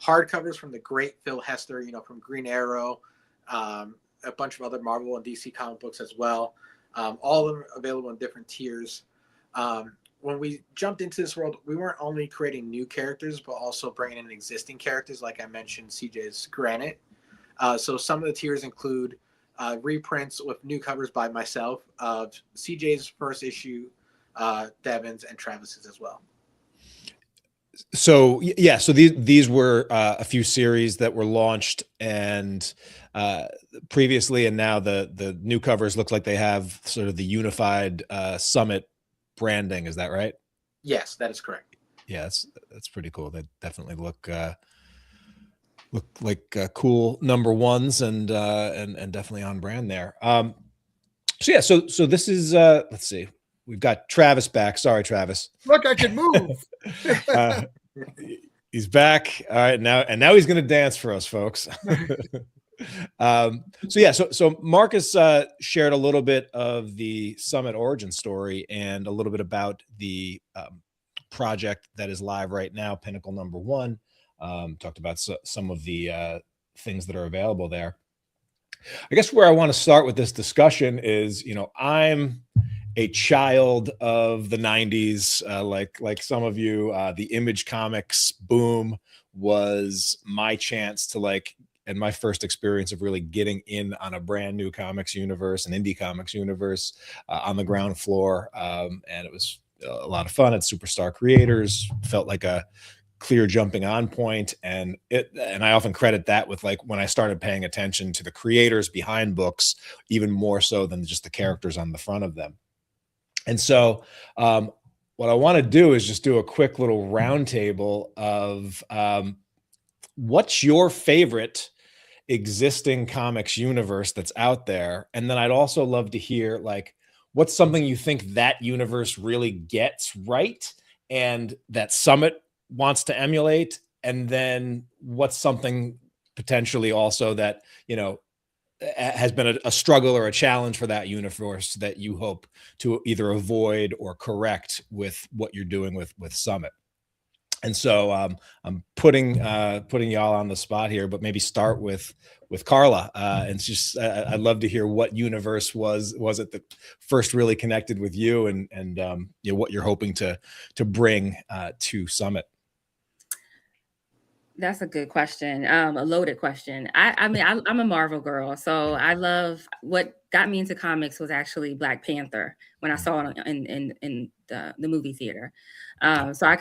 hardcovers from the great Phil Hester, from Green Arrow, a bunch of other Marvel and DC comic books as well. All of them available in different tiers. When we jumped into this world, we weren't only creating new characters, but also bringing in existing characters, like I mentioned, CJ's Granite. So some of the tiers include reprints with new covers by myself of CJ's first issue, Devin's, and Travis's as well. So yeah, so these were a few series that were launched and previously, and now the new covers look like they have sort of the unified Summit branding. Is that right? Yes, that is correct. Yeah, that's pretty cool. They definitely look like cool number ones and definitely on brand there. So yeah, so this is let's see. We've got Travis back. Sorry, Travis. Look, I can move. He's back. All right, now he's going to dance for us, folks. So Marcus shared a little bit of the Summit origin story and a little bit about the project that is live right now, Pinnacle #1. Talked about some of the things that are available there. I guess where I want to start with this discussion is, I'm a child of the 90s, like some of you. The Image Comics boom was my chance to and my first experience of really getting in on a brand new comics universe, an indie comics universe, on the ground floor. And it was a lot of fun. At Superstar Creators, felt like a clear jumping on point. And I often credit that with when I started paying attention to the creators behind books, even more so than just the characters on the front of them. And so what I want to do is just do a quick little roundtable of what's your favorite existing comics universe that's out there. And then I'd also love to hear what's something you think that universe really gets right and that Summit wants to emulate. And then what's something potentially also that, has been a struggle or a challenge for that universe that you hope to either avoid or correct with what you're doing with Summit. And so I'm putting y'all on the spot here, but maybe start with Carla. And it's just I'd love to hear what universe was it that first really connected with you, and what you're hoping to bring to Summit. That's a good question. A loaded question. I mean, I'm a Marvel girl, so I love what got me into comics was actually Black Panther when I saw it in the movie theater. So I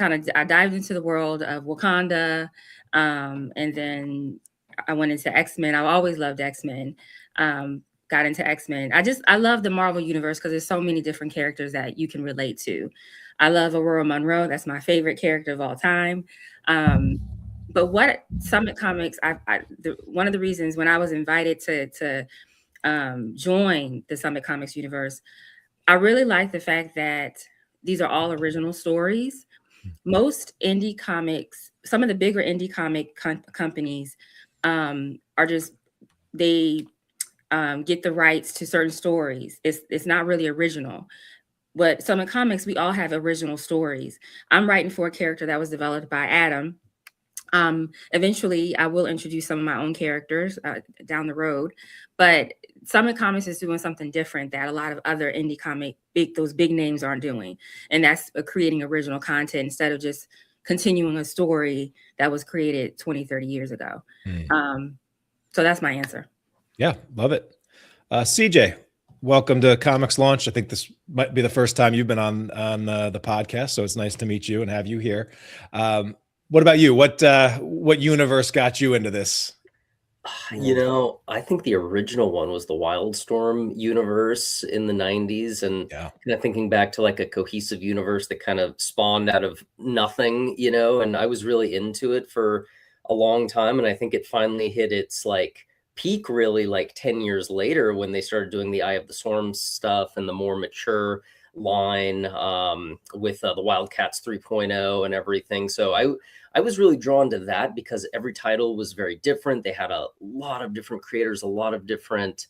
dived into the world of Wakanda, and then I went into X-Men. I've always loved X-Men. Got into X-Men. I love the Marvel universe because there's so many different characters that you can relate to. I love Aurora Monroe. That's my favorite character of all time. But what Summit Comics, one of the reasons when I was invited to join the Summit Comics universe, I really like the fact that these are all original stories. Most indie comics, some of the bigger indie comic companies are just, they get the rights to certain stories. It's not really original. But Summit Comics, we all have original stories. I'm writing for a character that was developed by Adam. Eventually, I will introduce some of my own characters down the road, but Summit Comics is doing something different that a lot of other indie comic, those big names aren't doing, and that's creating original content instead of just continuing a story that was created 20, 30 years ago. So that's my answer. Yeah, love it. CJ, welcome to Comics Launch. I think this might be the first time you've been on the podcast, so it's nice to meet you and have you here. What about you? What universe got you into this? I think the original one was the Wildstorm universe in the 90s, and kind of thinking back to a cohesive universe that kind of spawned out of nothing, and I was really into it for a long time. And I think it finally hit its peak really 10 years later when they started doing the Eye of the Storm stuff and the more mature line with the Wildcats 3.0 and everything. So I was really drawn to that because every title was very different. They had a lot of different creators, a lot of different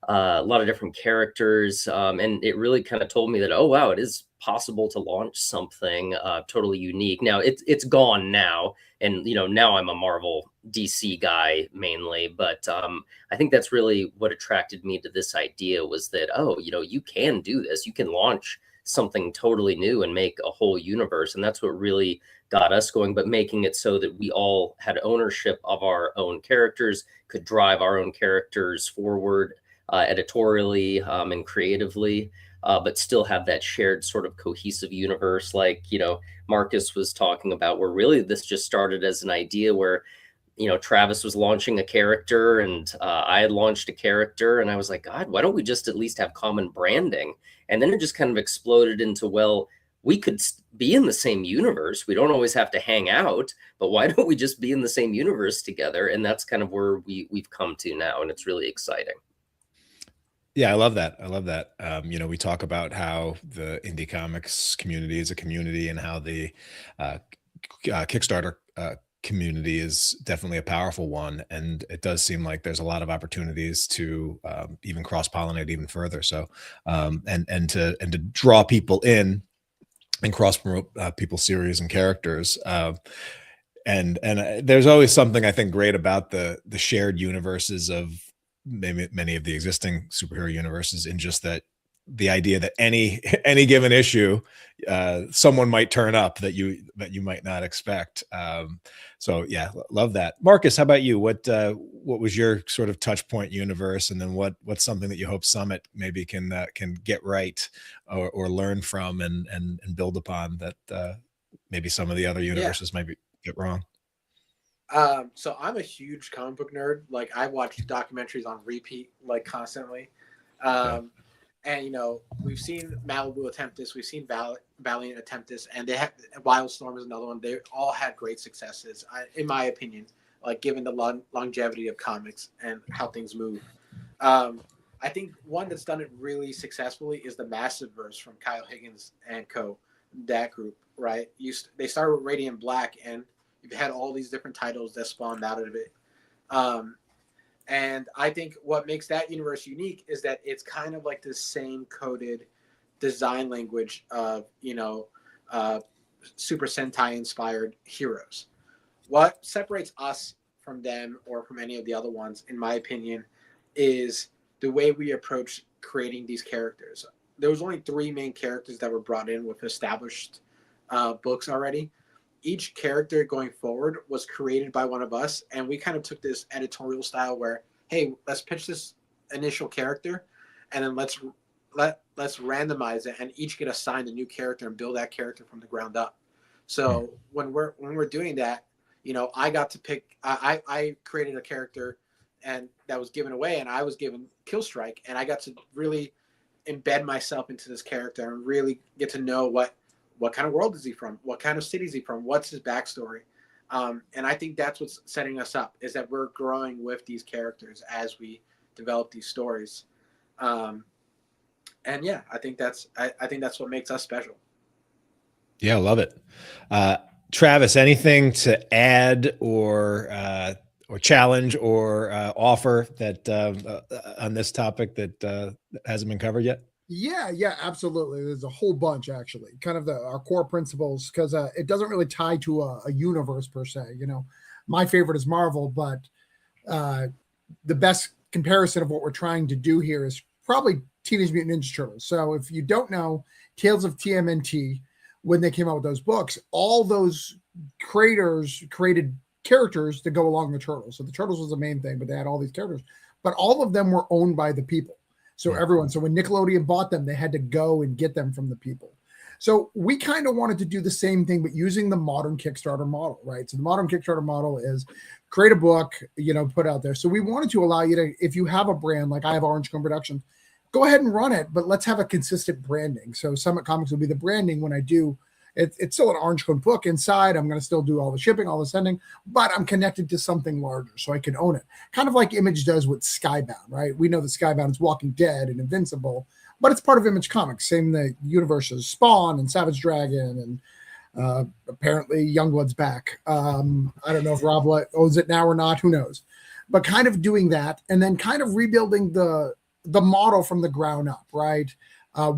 a lot of different characters, and it really kind of told me that, oh wow, it is possible to launch something totally unique. Now it's gone now, and now I'm a Marvel DC guy mainly, but I think that's really what attracted me to this idea, was that, oh, you can do this, you can launch something totally new and make a whole universe, and that's what really got us going. But making it so that we all had ownership of our own characters, could drive our own characters forward editorially and creatively, but still have that shared sort of cohesive universe, like Marcus was talking about, where really this just started as an idea where Travis was launching a character, and I had launched a character, and I was like, God, why don't we just at least have common branding? And then it just kind of exploded into, well, we could be in the same universe. We don't always have to hang out, but why don't we just be in the same universe together? And that's kind of where we've come to now, and it's really exciting. Yeah, I love that. I love that. We talk about how the indie comics community is a community, and how the Kickstarter community is definitely a powerful one. And it does seem like there's a lot of opportunities to even cross-pollinate even further. So, and to draw people in and cross-promote people's series and characters. And there's always something, I think, great about the shared universes of maybe many of the existing superhero universes, in just that the idea that any given issue, someone might turn up that you might not expect. So yeah, love that. Marcus, how about you? What was your sort of touch point universe, and then what's something that you hope Summit maybe can get right, or learn from and build upon, that maybe some of the other universes might get wrong? So I'm a huge comic book nerd. Like, I watch documentaries on repeat, like, constantly. And we've seen Malibu attempt this, we've seen Valiant attempt this, and they have Wildstorm is another one. They all had great successes, in my opinion, like, given the longevity of comics and how things move. I think one that's done it really successfully is the Massiveverse from Kyle Higgins and co. That group, right? They started with Radiant Black, and you've had all these different titles that spawned out of it. And I think what makes that universe unique is that it's kind of like the same coded design language of, Super Sentai inspired heroes. What separates us from them, or from any of the other ones, in my opinion, is the way we approach creating these characters. There was only 3 main characters that were brought in with established books already. Each character going forward was created by one of us, and we kind of took this editorial style where, hey, let's pitch this initial character, and then let's randomize it, and each get assigned a new character and build that character from the ground up. So when we're doing that, I got to pick. I created a character, and that was given away, and I was given Killstrike, and I got to really embed myself into this character and really get to know what kind of world is he from? What kind of city is he from? What's his backstory? And I think that's what's setting us up, is that we're growing with these characters as we develop these stories. And yeah, I think that's what makes us special. Yeah, I love it. Travis, anything to add or challenge or offer that on this topic that hasn't been covered yet? Yeah, absolutely. There's a whole bunch, actually, kind of our core principles, because it doesn't really tie to a universe per se. My favorite is Marvel, but the best comparison of what we're trying to do here is probably Teenage Mutant Ninja Turtles. So if you don't know, Tales of TMNT, when they came out with those books, all those creators created characters to go along the Turtles. So the Turtles was the main thing, but they had all these characters, but all of them were owned by the people. So when Nickelodeon bought them, they had to go and get them from the people. So we kind of wanted to do the same thing, but using the modern Kickstarter model, right? So the modern Kickstarter model is create a book, put out there. So we wanted to allow you to, if you have a brand, like I have Orange Cone Productions, go ahead and run it, but let's have a consistent branding. So Summit Comics will be the branding when I do. It's still an Orange Cone book inside. I'm going to still do all the shipping, all the sending, but I'm connected to something larger so I can own it. Kind of like Image does with Skybound, right? We know that Skybound is Walking Dead and Invincible, but it's part of Image Comics. Same the universes, Spawn and Savage Dragon, and apparently Youngblood's back. I don't know if Rob owns it now or not. Who knows? But kind of doing that, and then kind of rebuilding the the model from the ground up, right?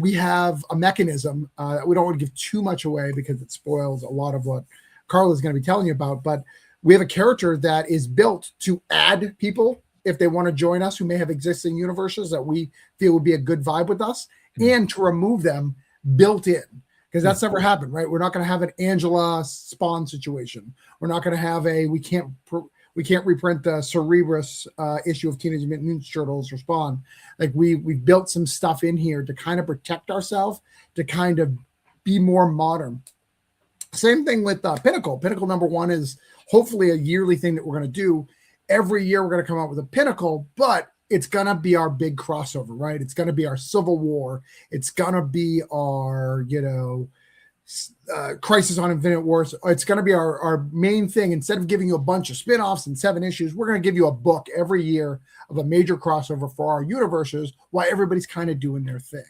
We have a mechanism that we don't want to give too much away because it spoils a lot of what Carla is going to be telling you about. But we have a character that is built to add people if they want to join us who may have existing universes that we feel would be a good vibe with us, and to remove them built in, because that's never happened, right? We're not going to have an Angela Spawn situation. We're not going to have we can't reprint the Cerebrus issue of Teenage Mutant Ninja Turtles or Spawn. Like we've built some stuff in here to kind of protect ourselves, to kind of be more modern. Same thing with Pinnacle. Pinnacle #1 is hopefully a yearly thing that we're going to do. Every year we're going to come out with a Pinnacle, but it's going to be our big crossover, right? It's going to be our Civil War. It's going to be our, Crisis on Infinite Wars. It's going to be our main thing. Instead of giving you a bunch of spin-offs and 7 issues, we're going to give you a book every year of a major crossover for our universes while everybody's kind of doing their thing.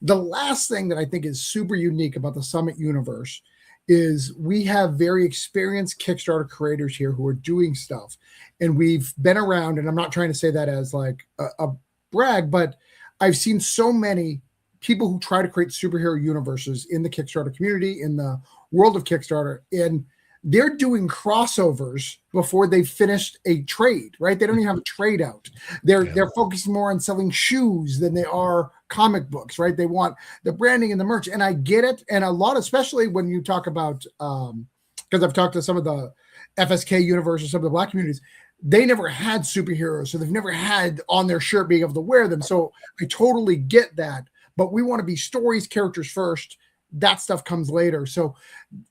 The last thing that I think is super unique about the Summit universe is we have very experienced Kickstarter creators here who are doing stuff. And we've been around, and I'm not trying to say that as like a brag, but I've seen so many people who try to create superhero universes in the Kickstarter community, in the world of Kickstarter, and they're doing crossovers before they've finished a trade, right? They don't even have a trade out. They're focused more on selling shoes than they are comic books, right? They want the branding and the merch, and I get it. And a lot, especially when you talk about, because I've talked to some of the FSK universe or some of the Black communities, they never had superheroes, so they've never had on their shirt being able to wear them. So I totally get that. But we want to be stories, characters first. That stuff comes later. So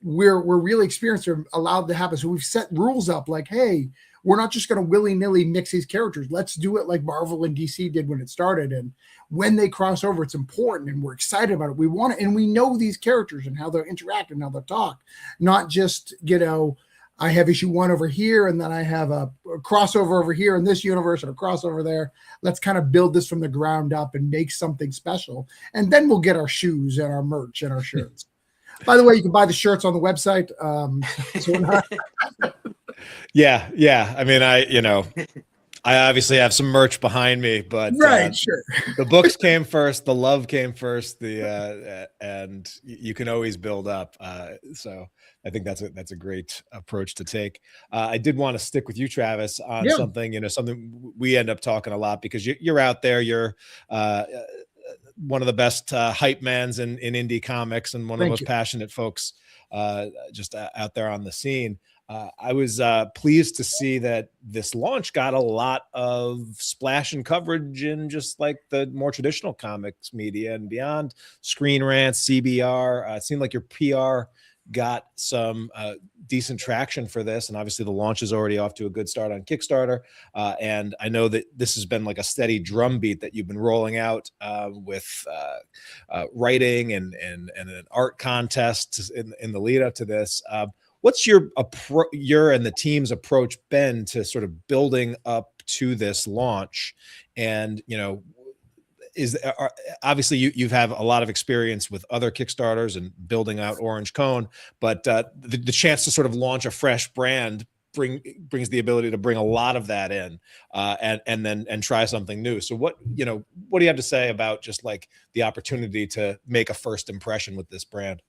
we're really experienced or allowed to happen. So we've set rules up like, hey, we're not just going to willy-nilly mix these characters. Let's do it like Marvel and DC did when it started. And when they cross over, it's important and we're excited about it. We want it. And we know these characters and how they'll interact and how they'll talk. Not just, I have issue 1 over here, and then I have a crossover over here in this universe and a crossover there. Let's kind of build this from the ground up and make something special. And then we'll get our shoes and our merch and our shirts. By the way, you can buy the shirts on the website. Yeah. I mean, I obviously have some merch behind me, but right, sure. The books came first, the love came first, and you can always build up. So I think that's a great approach to take. I did want to stick with you, Travis, on something, something we end up talking a lot because you're out there. You're one of the best hype mans in indie comics and one of the most passionate folks just out there on the scene. I was pleased to see that this launch got a lot of splash and coverage in just like the more traditional comics media and beyond. Screen Rants, CBR. It seemed like your PR got some decent traction for this, and obviously the launch is already off to a good start on Kickstarter. And I know that this has been like a steady drumbeat that you've been rolling out with writing and an art contest in the lead up to this. What's your and the team's approach been to sort of building up to this launch? And obviously you've have a lot of experience with other Kickstarters and building out Orange Cone, but the chance to sort of launch a fresh brand brings the ability to bring a lot of that in and try something new. So what do you have to say about just like the opportunity to make a first impression with this brand?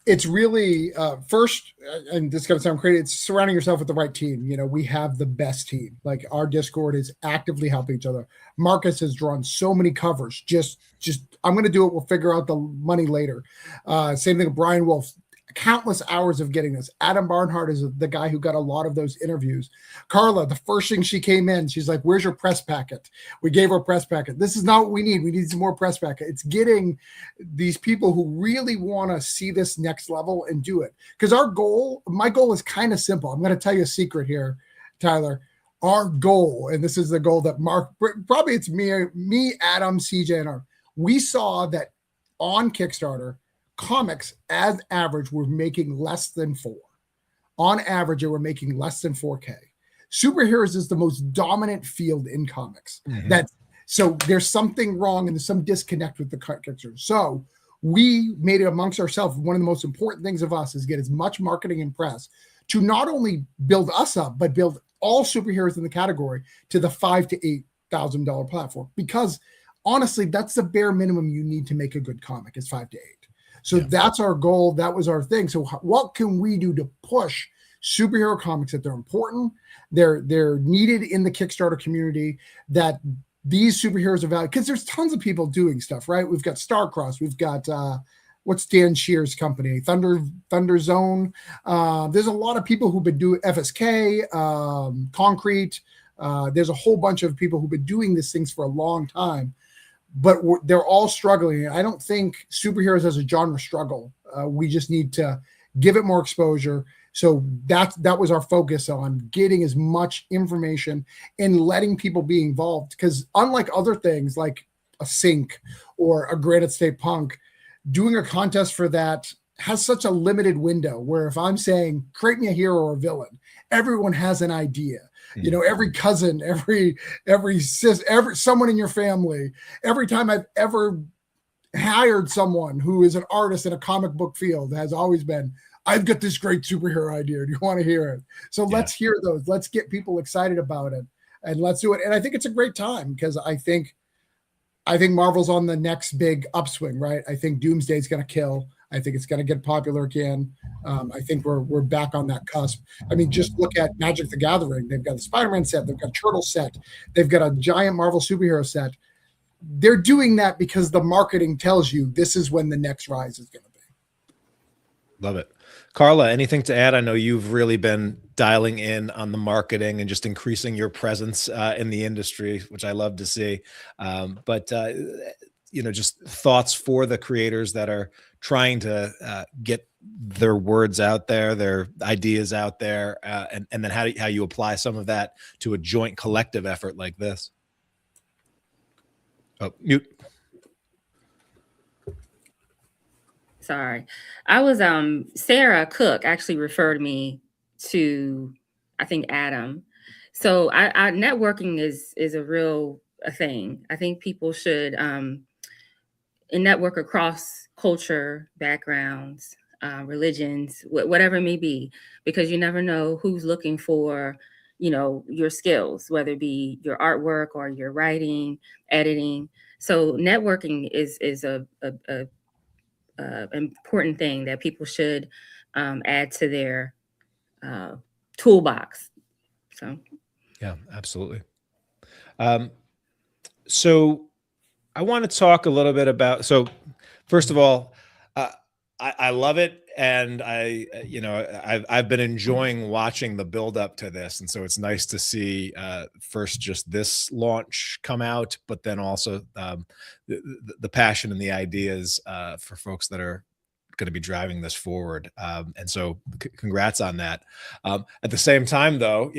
It's really first, and this is going to sound crazy, it's surrounding yourself with the right team. We have the best team. Like our Discord is actively helping each other. Marcus has drawn so many covers. Just I'm going to do it. We'll figure out the money later. Same thing with Brian Wolf. Countless hours of getting this. Adam Barnhart is the guy who got a lot of those interviews. Carla, the first thing she came in, she's like, where's your press packet? We gave her a press packet. This is not what we need. We need some more press packet. It's getting these people who really want to see this next level and do it. Because my goal is kind of simple. I'm going to tell you a secret here, Tyler. Our goal, and this is the goal that Mark, probably it's me, Adam, CJ, and Art. We saw that on Kickstarter, comics as average were making less than 4. On average, they were making less than 4K. Superheroes is the most dominant field in comics. Mm-hmm. So there's something wrong and there's some disconnect with the Kickstarter. So we made it amongst ourselves. One of the most important things of us is get as much marketing and press to not only build us up, but build all superheroes in the category to the 5 to 8 $1,000 platform, because honestly, that's the bare minimum you need to make a good comic is 5 to 8. So that's our goal. That was our thing. So what can we do to push superhero comics that they're important, they're needed in the Kickstarter community, that these superheroes are valued? Because there's tons of people doing stuff, right? We've got Starcross, we've got what's Dan Shear's company, Thunder Zone. There's a lot of people who've been doing FSK, Concrete. There's a whole bunch of people who've been doing these things for a long time, but they're all struggling. I don't think superheroes as a genre struggle. We just need to give it more exposure. So that was our focus, on getting as much information and letting people be involved. Because unlike other things like a Sync or a Granite State Punk, doing a contest for that has such a limited window, where if I'm saying, create me a hero or a villain, everyone has an idea. You know, every cousin, every sis, someone in your family, every time I've ever hired someone who is an artist in a comic book field has always been, I've got this great superhero idea. Do you want to hear it? So let's hear those. Let's get people excited about it, and let's do it. And I think it's a great time, because I think Marvel's on the next big upswing, right? I think Doomsday's going to kill. I think it's going to get popular again. I think we're back on that cusp. I mean, just look at Magic the Gathering. They've got a Spider-Man set. They've got a Turtle set. They've got a giant Marvel superhero set. They're doing that because the marketing tells you this is when the next rise is going to be. Love it. Carla, anything to add? I know you've really been dialing in on the marketing and just increasing your presence in the industry, which I love to see. But just thoughts for the creators that are trying to get their words out there, their ideas out there, and then how you apply some of that to a joint collective effort like this. Oh, mute. Sorry. I was Sarah Cook actually referred me to, I think, Adam. So I networking is a thing. I think people should network across culture, backgrounds, religions, whatever it may be, because you never know who's looking for, your skills, whether it be your artwork or your writing, editing. So networking is a important thing that people should add to their toolbox. So yeah, absolutely. So I want to talk a little bit about, so first of all, I love it. And I've been enjoying watching the build up to this. And so it's nice to see first just this launch come out, but then also the passion and the ideas for folks that are going to be driving this forward. And so congrats on that. At the same time, though,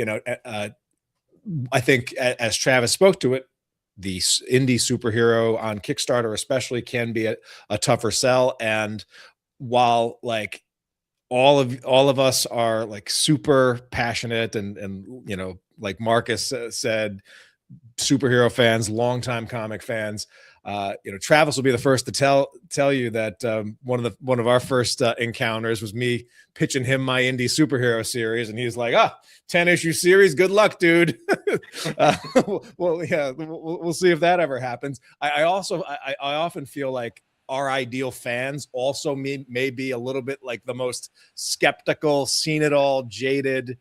I think as Travis spoke to it, the indie superhero on Kickstarter especially can be a tougher sell. And while like all of us are like super passionate and like Marcus said, superhero fans, longtime comic fans, Travis will be the first to tell you that one of our first encounters was me pitching him my indie superhero series, and he's like, 10-issue series, good luck, dude. Well, yeah, we'll see if that ever happens. I often feel like our ideal fans also may be a little bit like the most skeptical, seen it all, jaded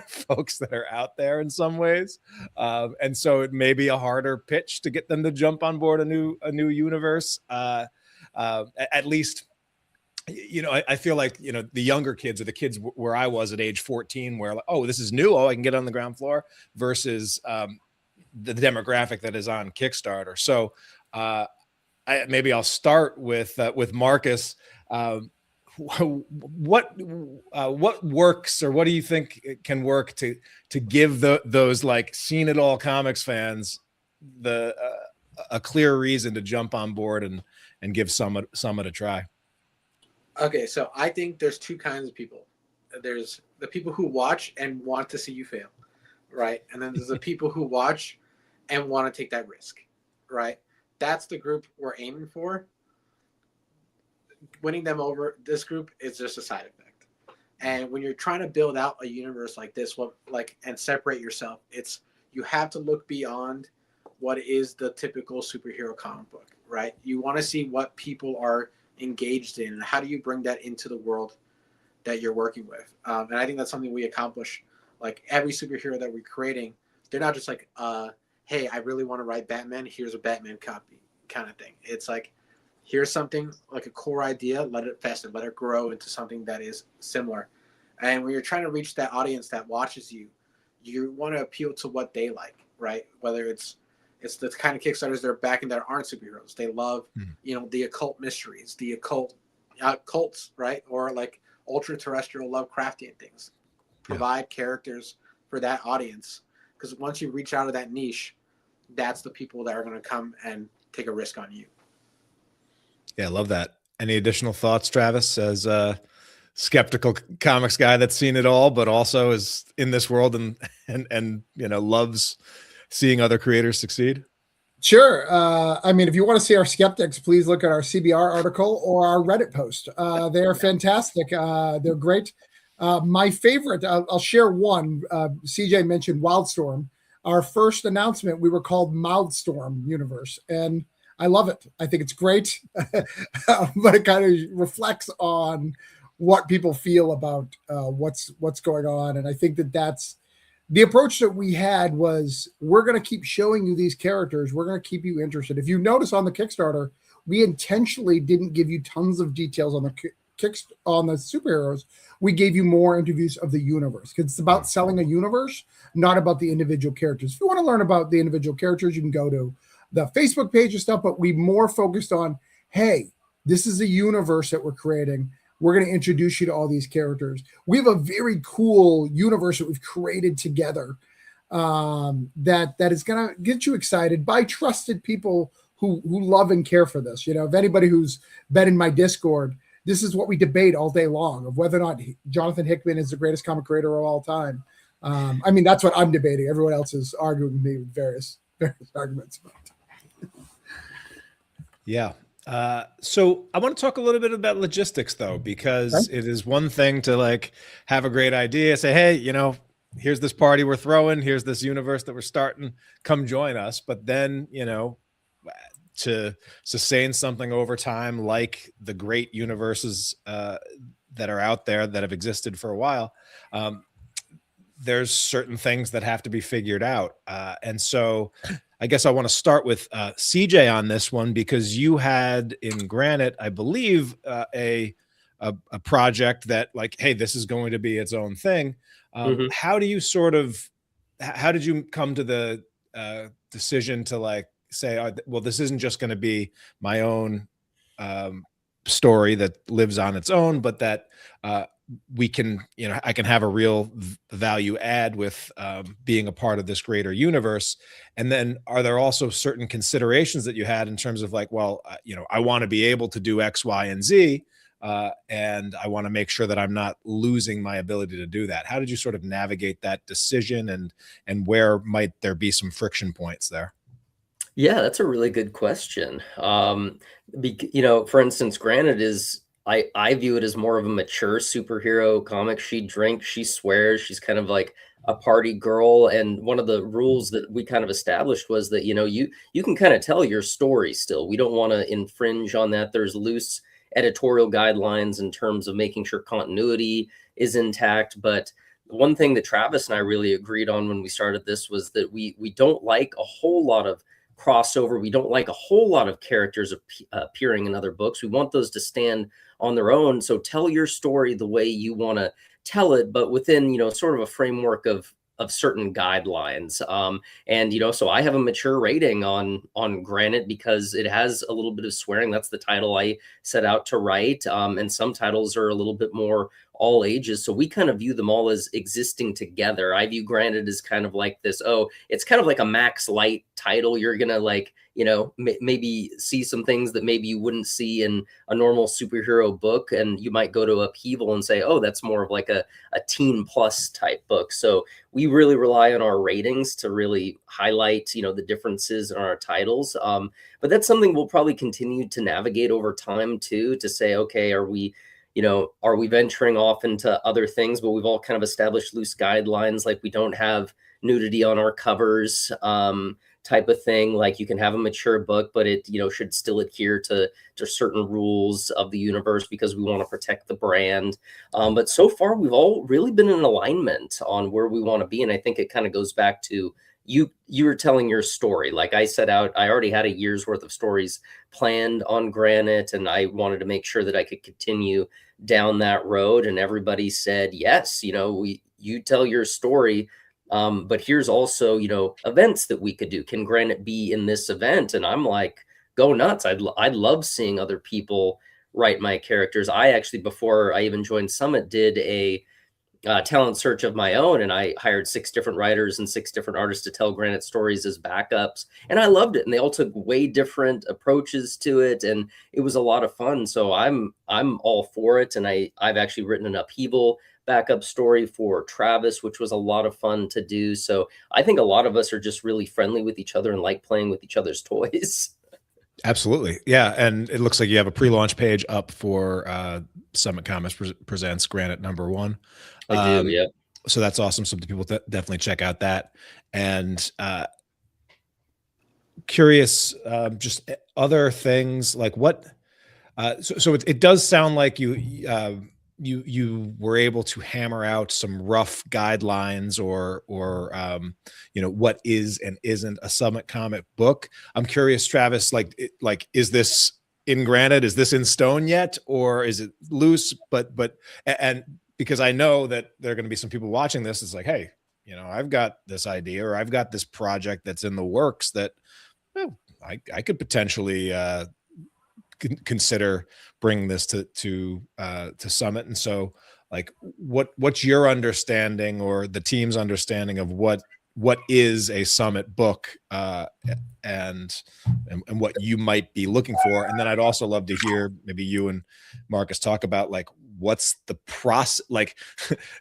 folks that are out there in some ways. And so it may be a harder pitch to get them to jump on board a new universe. At least, I feel like, the younger kids or the kids where I was at age 14, where like, oh, this is new. Oh, I can get on the ground floor, versus the demographic that is on Kickstarter. So maybe I'll start with Marcus. What works, or what do you think can work to give those like seen it all comics fans a clear reason to jump on board and give Summit a try? Okay, so I think there's two kinds of people. There's the people who watch and want to see you fail, right? And then there's the people who watch and want to take that risk, right? That's the group we're aiming for. Winning them over, this group, is just a side effect. And when you're trying to build out a universe like this one, and separate yourself, you have to look beyond what is the typical superhero comic book, right? You want to see what people are engaged in, and how do you bring that into the world that you're working with. And I think that's something we accomplish. Like every superhero that we're creating, they're not just like, hey, I really want to write Batman. Here's a Batman copy kind of thing. It's like, here's something like a core idea, let it fester, let it grow into something that is similar. And when you're trying to reach that audience that watches you, you want to appeal to what they like, right? Whether it's the kind of Kickstarters that are backing that aren't superheroes. They love, the occult mysteries, the occult cults, right? Or like ultra terrestrial Lovecraftian things. Provide characters for that audience, because once you reach out of that niche, that's the people that are going to come and take a risk on you. Yeah, I love that. Any additional thoughts, Travis, as a skeptical comics guy that's seen it all, but also is in this world and loves seeing other creators succeed? Sure. I mean, if you want to see our skeptics, please look at our CBR article or our Reddit post. They are fantastic. They're great. My favorite, I'll share one. CJ mentioned Wildstorm. Our first announcement, we were called Mouthstorm Universe, and I love it. I think it's great, but it kind of reflects on what people feel about what's going on. And I think that's the approach that we had was, we're going to keep showing you these characters. We're going to keep you interested. If you notice on the Kickstarter, we intentionally didn't give you tons of details on the superheroes. We gave you more interviews of the universe, because it's about selling a universe, not about the individual characters. If you want to learn about the individual characters, you can go to the Facebook page and stuff, but we more focused on, hey, this is a universe that we're creating. We're going to introduce you to all these characters. We have a very cool universe that we've created together that is going to get you excited by trusted people who love and care for this. If anybody who's been in my Discord, this is what we debate all day long, of whether or not Jonathan Hickman is the greatest comic creator of all time. I mean, that's what I'm debating. Everyone else is arguing with me with various arguments. Yeah. So I want to talk a little bit about logistics, though, because it is one thing to like have a great idea, say, hey, here's this party we're throwing, here's this universe that we're starting, come join us. But then, to sustain something over time, like the great universes that are out there that have existed for a while, there's certain things that have to be figured out. And so I guess I want to start with CJ on this one, because you had in Granite, I believe, a project that like, hey, this is going to be its own thing. How do you how did you come to the decision to like say, well, this isn't just going to be my own story that lives on its own, but that we can, I can have a real value add with being a part of this greater universe? And then are there also certain considerations that you had in terms of like, well, I want to be able to do X, Y, and Z, and I want to make sure that I'm not losing my ability to do that? How did you sort of navigate that decision, and where might there be some friction points there? Yeah, that's a really good question. For instance, Granite is, I view it as more of a mature superhero comic. She drinks, she swears, she's kind of like a party girl. And one of the rules that we kind of established was that, you can kind of tell your story still. We don't want to infringe on that. There's loose editorial guidelines in terms of making sure continuity is intact. But one thing that Travis and I really agreed on when we started this was that we don't like a whole lot of crossover. We don't like a whole lot of characters appearing in other books. We want those to stand on their own. So tell your story the way you want to tell it, but within, sort of a framework of certain guidelines. So I have a mature rating on Granite because it has a little bit of swearing. That's the title I set out to write. And some titles are a little bit more all ages. So we kind of view them all as existing together. I view Granite as kind of like this, it's kind of like a Max Light title. You're going to like, maybe see some things that maybe you wouldn't see in a normal superhero book. And you might go to Upheaval and say, that's more of like a teen plus type book. So we really rely on our ratings to really highlight, the differences in our titles. But that's something we'll probably continue to navigate over time too, to say, okay, are we venturing off into other things? But we've all kind of established loose guidelines, like we don't have nudity on our covers, type of thing. Like you can have a mature book, but it, should still adhere to certain rules of the universe because we want to protect the brand. But so far, we've all really been in alignment on where we want to be. And I think it kind of goes back to you were telling your story. Like I set out, I already had a year's worth of stories planned on Granite, and I wanted to make sure that I could continue down that road. And everybody said, yes, you tell your story. But here's also, events that we could do. Can Granite be in this event? And I'm like, go nuts. I'd love seeing other people write my characters. I actually, before I even joined Summit, did a talent search of my own, and I hired 6 different writers and 6 different artists to tell Granite stories as backups, and I loved it. And they all took way different approaches to it, and it was a lot of fun. So I'm all for it. And I've actually written an Upheaval backup story for Travis, which was a lot of fun to do. So I think a lot of us are just really friendly with each other and like playing with each other's toys. Absolutely. Yeah. And it looks like you have a pre-launch page up for Summit Comics presents Granite #1. I do, yeah. So that's awesome. So people definitely check out that. And curious, just other things like what. So it does sound like you were able to hammer out some rough guidelines or what is and isn't a Summit comic book. I'm curious, Travis, like is this in Granite? Is this in stone yet, or is it loose? But because I know that there are going to be some people watching this, it's like, hey, I've got this idea, or I've got this project that's in the works that I could potentially consider bringing this to Summit. And so, like, what's your understanding or the team's understanding of what is a Summit book, and what you might be looking for? And then I'd also love to hear maybe you and Marcus talk about, like, what's the process? Like,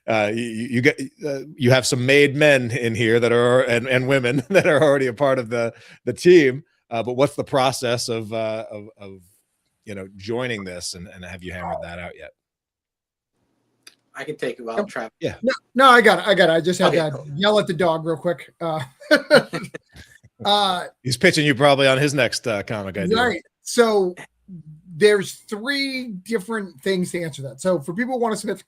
you have some made men in here that are and women that are already a part of the team, but what's the process of joining this, and have you hammered that out yet? I can take it while Travis. Yeah. No, I got it. I just had to cool. yell at the dog real quick. He's pitching you probably on his next comic idea. Right. So there's 3 different things to answer that. So for people who want to submit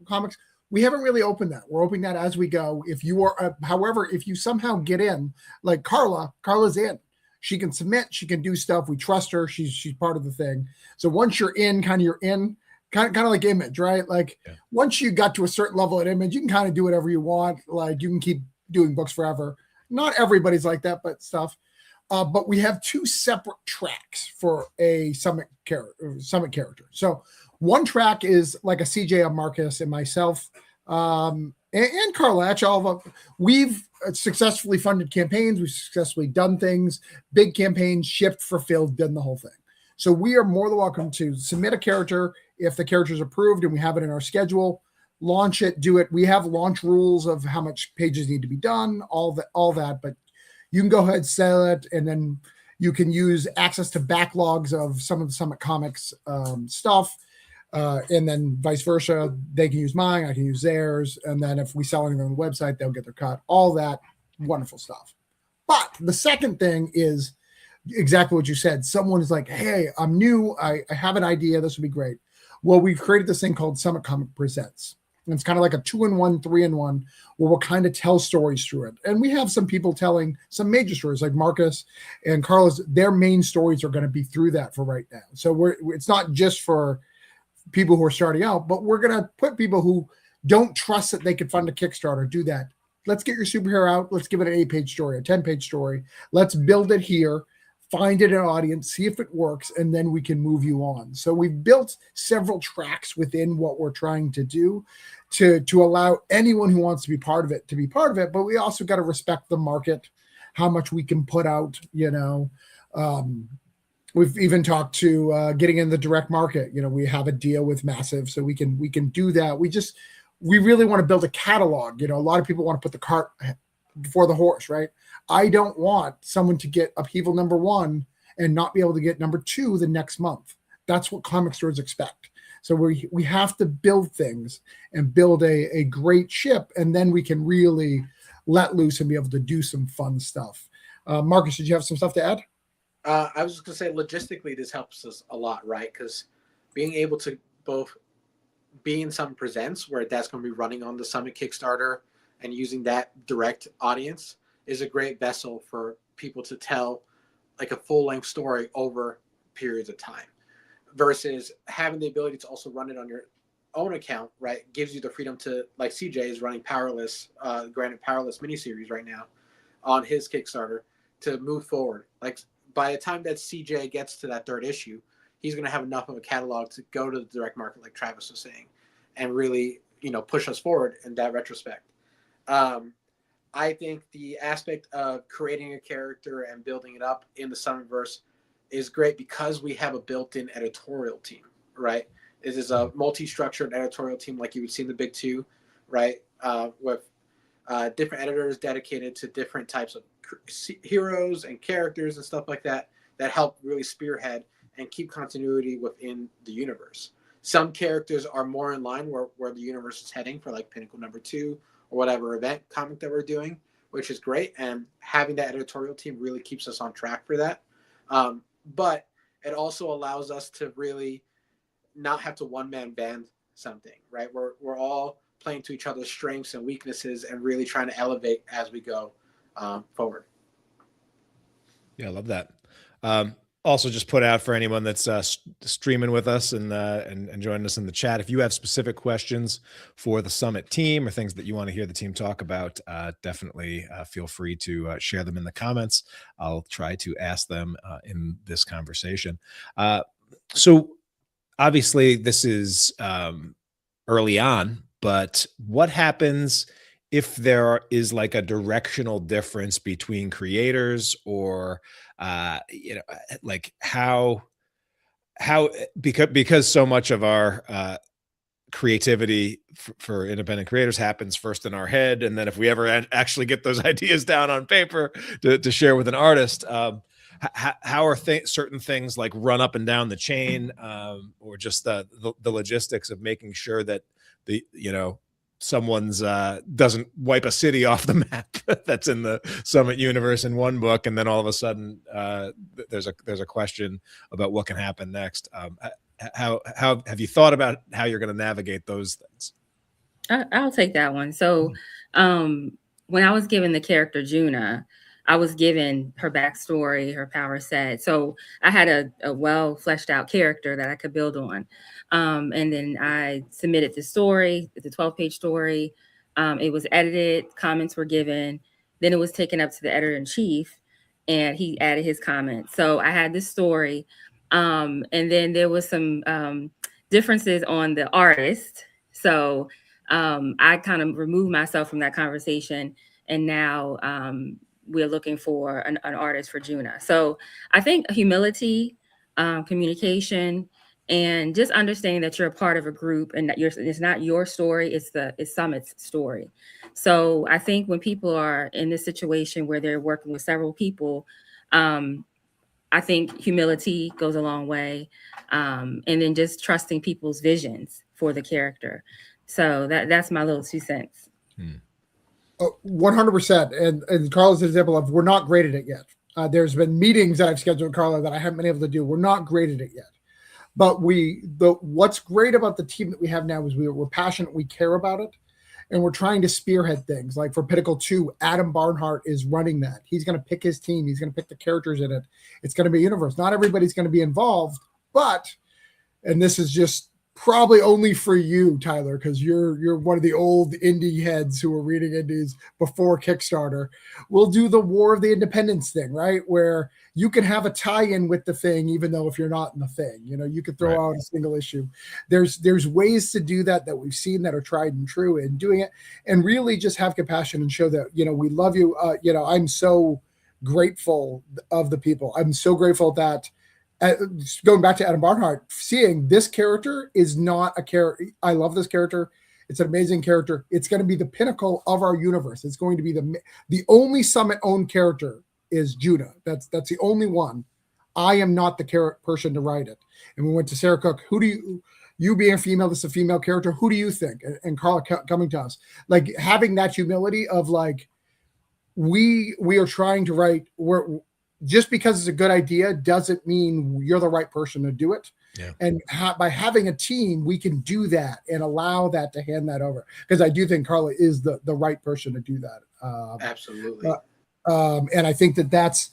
comics, we haven't really opened that. We're opening that as we go. If you are, however, if you somehow get in, like Carla's in. She can submit. She can do stuff. We trust her. She's part of the thing. So once you're in, you're in. Kind of like Image, right? Like once you got to a certain level at Image, you can kind of do whatever you want. Like you can keep doing books forever. Not everybody's like that, but stuff. But we have 2 separate tracks for a Summit character. So one track is like a CJ of Marcus and myself, and Carla. Actually, we've successfully funded campaigns. We've successfully done things, big campaigns, shipped, fulfilled, done the whole thing. So we are more than welcome to submit a character if the character is approved and we have it in our schedule, launch it, do it. We have launch rules of how much pages need to be done, all that, but you can go ahead, sell it, and then you can use access to backlogs of some of the Summit Comics stuff. And then vice versa. They can use mine, I can use theirs. And then if we sell anything on the website, they'll get their cut, all that wonderful stuff. But the second thing is exactly what you said. Someone is like, hey, I'm new. I have an idea. This would be great. Well, we've created this thing called Summit Comic Presents. And it's kind of like a 2-in-1, 3-in-1, where we'll kind of tell stories through it. And we have some people telling some major stories, like Marcus and Carlos. Their main stories are going to be through that for right now. So it's not just for people who are starting out, but we're going to put people who don't trust that they could fund a Kickstarter, do that. Let's get your superhero out. Let's give it an 8-page story, a 10-page story. Let's build it here, find it an audience, see if it works, and then we can move you on. So we've built several tracks within what we're trying to do to allow anyone who wants to be part of it to be part of it. But we also got to respect the market, how much we can put out, we've even talked to getting in the direct market. We have a deal with Massive, so we can do that. We really want to build a catalog. A lot of people want to put the cart before the horse, right? I don't want someone to get Upheaval #1 and not be able to get #2 the next month. That's what comic stores expect. So we have to build things and build a great ship, and then we can really let loose and be able to do some fun stuff. Marcus, did you have some stuff to add? I was just gonna say, logistically, this helps us a lot, right? Because being able to both be in Summit Presents, where that's going to be running on the Summit Kickstarter, and using that direct audience is a great vessel for people to tell like a full-length story over periods of time, versus having the ability to also run it on your own account, right? Gives you the freedom to, like CJ is running Powerless, Granted Powerless miniseries right now on his Kickstarter, to move forward. Like by the time that CJ gets to that third issue, he's going to have enough of a catalog to go to the direct market, like Travis was saying, and really, push us forward in that retrospect. I think the aspect of creating a character and building it up in the Summitverse is great because we have a built-in editorial team, right? This is a multi-structured editorial team like you would see in the Big Two, right? With different editors dedicated to different types of heroes and characters and stuff like that help really spearhead and keep continuity within the universe. Some characters are more in line where the universe is heading for, like Pinnacle #2 or whatever event comic that we're doing, which is great. And having that editorial team really keeps us on track for that. But it also allows us to really not have to one-man band something, right? We're all playing to each other's strengths and weaknesses and really trying to elevate as we go forward. Yeah, I love that. Also, just put out for anyone that's streaming with us and joining us in the chat, if you have specific questions for the Summit team or things that you want to hear the team talk about, definitely feel free to share them in the comments. I'll try to ask them in this conversation. So obviously this is early on, but what happens if there is like a directional difference between creators, or like how because so much of our creativity for independent creators happens first in our head, and then if we ever actually get those ideas down on paper to share with an artist, how are certain things like run up and down the chain, or just the logistics of making sure that someone's doesn't wipe a city off the map that's in the Summit universe in one book, and then all of a sudden there's a question about what can happen next. How have you thought about how you're going to navigate those things? I'll take that one. So when I was given the character Juna, I was given her backstory, her power set. So I had a well fleshed out character that I could build on. And then I submitted the story, the 12-page story. It was edited, comments were given. Then it was taken up to the editor-in-chief, and he added his comments. So I had this story. And then there was some differences on the artist. So I kind of removed myself from that conversation. And now we're looking for an artist for Juna. So I think humility, communication, and just understanding that you're a part of a group and that it's not your story, it's Summit's story. So I think when people are in this situation where they're working with several people, I think humility goes a long way. And then just trusting people's visions for the character. So that's my little 2 cents. 100%. And Carla's an example of, we're not graded it yet. There's been meetings that I've scheduled with Carla that I haven't been able to do. We're not graded it yet. But what's great about the team that we have now is we're passionate, we care about it, and we're trying to spearhead things. Like for Pinnacle 2, Adam Barnhart is running that. He's going to pick his team. He's going to pick the characters in it. It's going to be a universe. Not everybody's going to be involved, but, and this is just probably only for you, Tyler, because you're one of the old indie heads who were reading indies before Kickstarter. We'll do the War of the Independents thing, right? Where you can have a tie-in with the thing, even though if you're not in the thing, you could throw out a single issue. There's ways to do that we've seen that are tried and true in doing it, and really just have compassion and show that, we love you. I'm so grateful of the people. I'm so grateful that, going back to Adam Barnhart, seeing this character is not a character. I love this character. It's an amazing character. It's going to be the pinnacle of our universe. It's going to be the only Summit owned character is Juna. That's the only one. I am not the person to write it. And we went to Sarah Cook. Who do you being a female, this is a female character, who do you think? And Carla coming to us, like having that humility of like, we are trying to write. We're just because it's a good idea doesn't mean you're the right person to do it. Yeah. And by having a team, we can do that and allow that to hand that over. Because I do think Carla is the right person to do that. Absolutely. And I think that's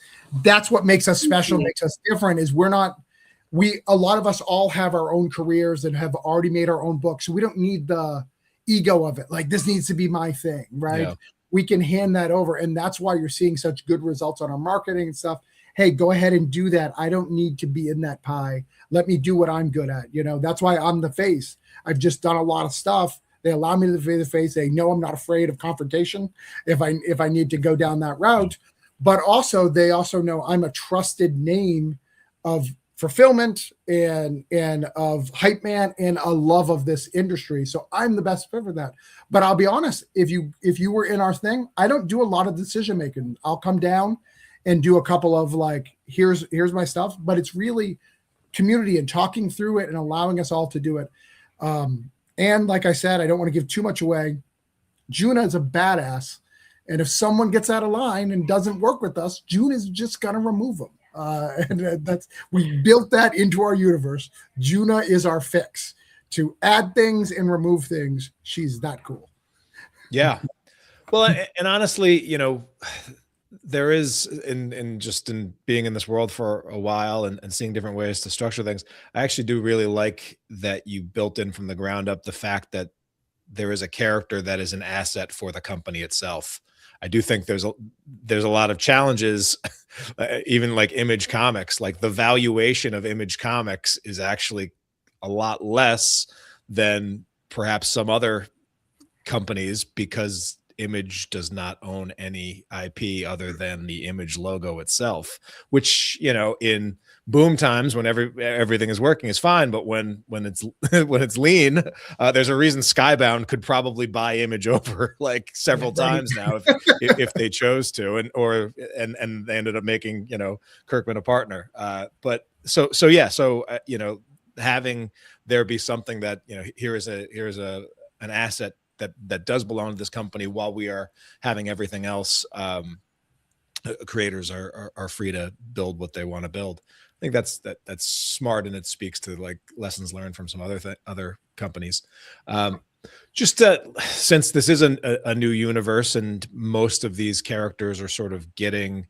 what makes us special, makes us different. Is a lot of us all have our own careers and have already made our own books, so we don't need the ego of it. Like, this needs to be my thing, right? Yeah. We can hand that over, and that's why you're seeing such good results on our marketing and stuff. Hey, go ahead and do that. I don't need to be in that pie. Let me do what I'm good at. That's why I'm the face. I've just done a lot of stuff. They allow me to be the face. They know I'm not afraid of confrontation if I need to go down that route. But also, they also know I'm a trusted name of fulfillment and of hype man and a love of this industry. So I'm the best fit for that. But I'll be honest, if you were in our thing, I don't do a lot of decision making. I'll come down and do a couple of like, here's my stuff, but it's really community and talking through it and allowing us all to do it. And like I said, I don't want to give too much away. Juna is a badass. And if someone gets out of line and doesn't work with us, June is just going to remove them. We built that into our universe. Juna is our fix to add things and remove things. She's that cool. Yeah. Well, and honestly, there is in being in this world for a while and seeing different ways to structure things, I actually do really like that you built in from the ground up the fact that there is a character that is an asset for the company itself. I do think there's a lot of challenges, even like Image Comics. Like, the valuation of Image Comics is actually a lot less than perhaps some other companies, because Image does not own any IP other than the Image logo itself, which, in boom times when everything is working is fine, but when it's when it's lean, there's a reason Skybound could probably buy Image over like several times now if they chose to, and they ended up making Kirkman a partner. But having there be something that here's an asset that does belong to this company, while we are having everything else, creators are free to build what they want to build. I think that's smart, and it speaks to like lessons learned from some other companies. Since this is a new universe and most of these characters are sort of getting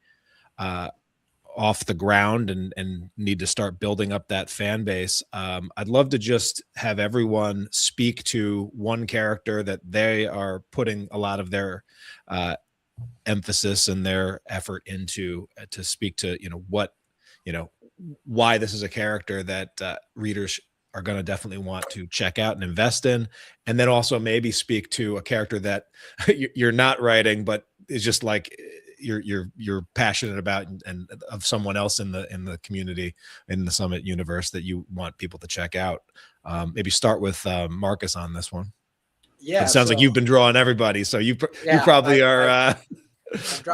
off the ground and need to start building up that fan base, I'd love to just have everyone speak to one character that they are putting a lot of their emphasis and their effort into, to speak to why this is a character that readers are going to definitely want to check out and invest in, and then also maybe speak to a character that you're not writing but is just like you're passionate about and of someone else in the community, in the Summit universe, that you want people to check out. Maybe start with Marcus on this one. Yeah, it sounds like you've been drawing everybody, so you probably are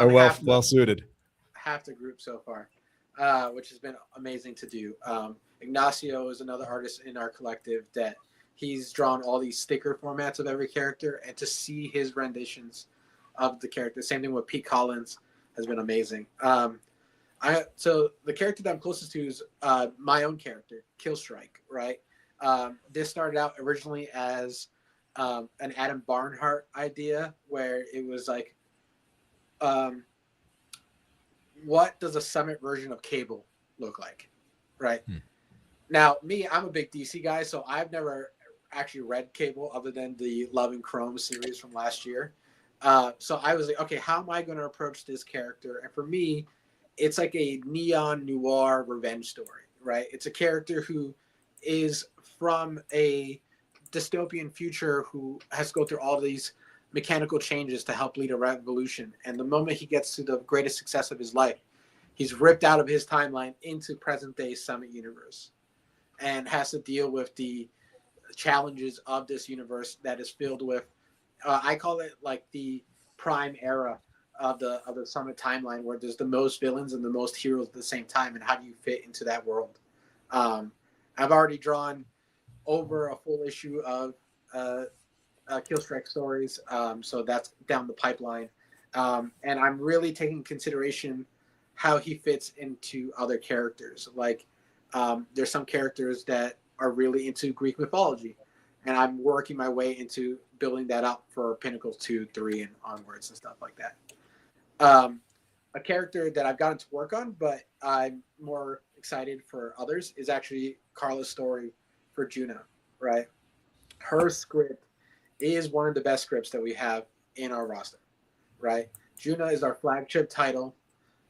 well suited. Half the group so far, which has been amazing to do. Ignacio is another artist in our collective that he's drawn all these sticker formats of every character, and to see his renditions of the character. Same thing with Pete Collins has been amazing. So the character that I'm closest to is my own character, Killstrike, right? This started out originally as an Adam Barnhart idea, where it was like, what does a Summit version of Cable look like, right? Now, I'm a big DC guy, so I've never actually read Cable other than the Love and Chrome series from last year. So I was like, okay, how am I going to approach this character? And for me, it's like a neon noir revenge story, right? It's a character who is from a dystopian future who has to go through all these mechanical changes to help lead a revolution. And the moment he gets to the greatest success of his life, he's ripped out of his timeline into present day Summit universe and has to deal with the challenges of this universe that is filled with, I call it like the prime era of the Summit timeline, where there's the most villains and the most heroes at the same time, and how do you fit into that world? I've already drawn over a full issue of Killstrike stories, so that's down the pipeline. And I'm really taking consideration how he fits into other characters. Like, there's some characters that are really into Greek mythology, and I'm working my way into building that up for Pinnacle 2, 3, and onwards and stuff like that. A character that I've gotten to work on, but I'm more excited for others, is actually Carla's story for Juna, right? Her script is one of the best scripts that we have in our roster, right? Juna is our flagship title.